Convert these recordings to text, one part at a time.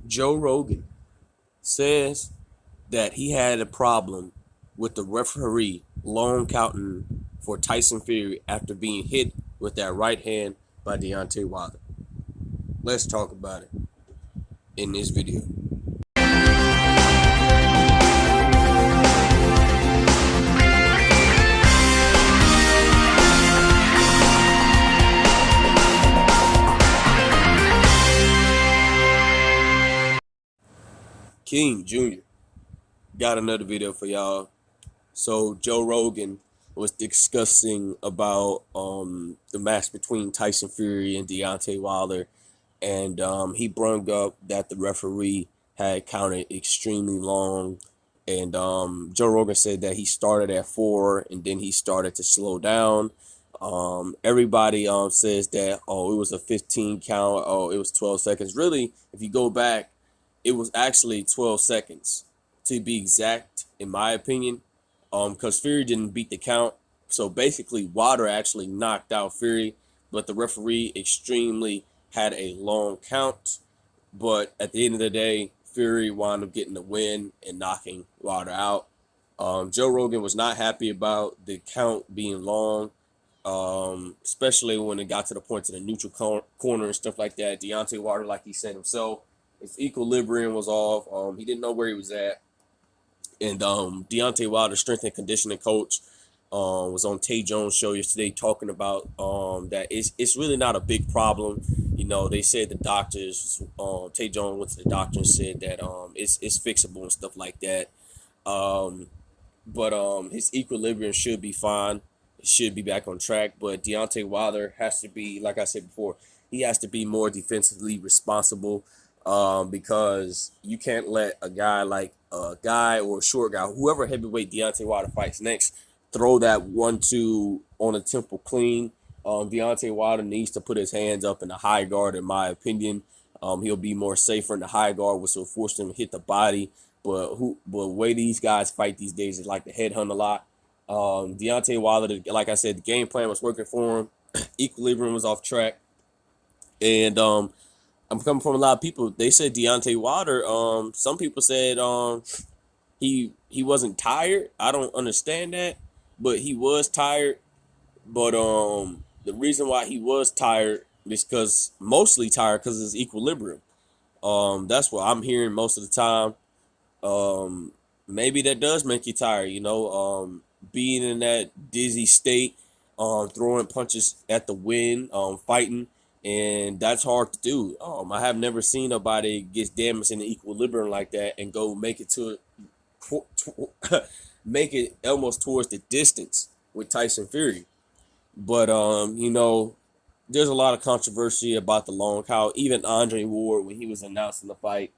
Joe Rogan says that he had a problem with the referee long counting for Tyson Fury after being hit with that right hand by Deontay Wilder. Let's talk about it in this video. King Jr. got another video for y'all. So Joe Rogan was discussing about the match between Tyson Fury and Deontay Wilder, and he brought up that the referee had counted extremely long, and Joe Rogan said that he started at 4 and then he started to slow down. Everybody says that, oh, it was a 15 count, oh, it was 12 seconds. Really, if you go back, it was actually 12 seconds to be exact, in my opinion, because Fury didn't beat the count. So basically, Wilder actually knocked out Fury, but the referee extremely had a long count. But at the end of the day, Fury wound up getting the win and knocking Wilder out. Joe Rogan was not happy about the count being long, especially when it got to the point to the neutral corner and stuff like that. Deontay Wilder, like he said himself, his equilibrium was off. He didn't know where he was at. And Deontay Wilder's strength and conditioning coach was on Tay Jones' show yesterday talking about that it's really not a big problem. You know, they said the doctors, Tay Jones went to the doctor and said that it's fixable and stuff like that. But his equilibrium should be fine. It should be back on track. But Deontay Wilder has to be, like I said before, he has to be more defensively responsible. Because you can't let a guy like a guy or a short guy, whoever heavyweight Deontay Wilder fights next, throw that 1-2 on a temple clean. Deontay Wilder needs to put his hands up in the high guard, in my opinion. He'll be more safer in the high guard, which will force him to hit the body. But the way these guys fight these days is like the headhunt a lot. Deontay Wilder, like I said, the game plan was working for him. Equilibrium was off track. And I'm coming from a lot of people. They said Deontay Wilder. Some people said he wasn't tired. I don't understand that, but he was tired. But the reason why he was tired is mostly tired because of his equilibrium. That's what I'm hearing most of the time. Maybe that does make you tired. You know, being in that dizzy state, throwing punches at the wind, fighting. And that's hard to do. I have never seen nobody get damaged in the equilibrium like that and go make it make it almost towards the distance with Tyson Fury. But you know, there's a lot of controversy about the long count. Even Andre Ward, when he was announcing the fight,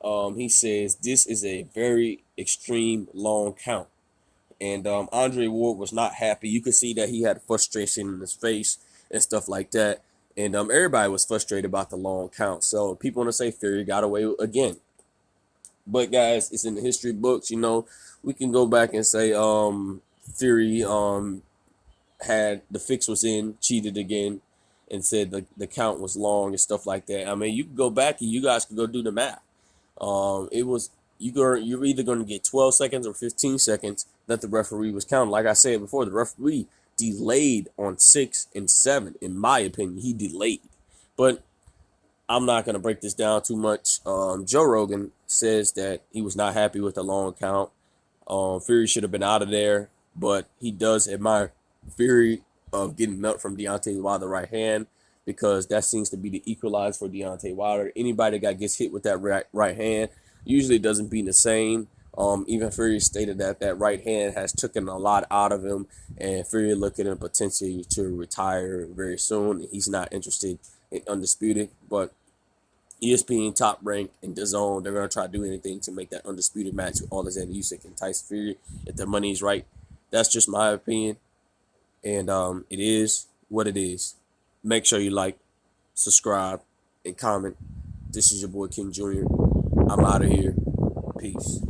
he says this is a very extreme long count. And Andre Ward was not happy. You could see that he had frustration in his face and stuff like that. And everybody was frustrated about the long count. So people want to say Fury got away again. But guys, it's in the history books. You know, we can go back and say Fury had the fix was in, cheated again, and said the count was long and stuff like that. I mean, you can go back and you guys can go do the math. You're either going to get 12 seconds or 15 seconds that the referee was counting. Like I said before, the referee delayed on 6 and 7. In my opinion, he delayed. But I'm not going to break this down too much. Joe Rogan says that he was not happy with the long count. Fury should have been out of there, but he does admire Fury of getting up from Deontay Wilder right hand, because that seems to be the equalizer for Deontay Wilder. Anybody that gets hit with that right hand usually doesn't beat the same. Even Fury stated that that right hand has taken a lot out of him, and Fury looking at potentially to retire very soon. He's not interested in Undisputed, but ESPN, Top Rank, and DAZN, they're going to try to do anything to make that Undisputed match with Alexander Usyk and Tyson Fury if the money's right. That's just my opinion, and it is what it is. Make sure you like, subscribe, and comment. This is your boy King Jr. I'm out of here. Peace.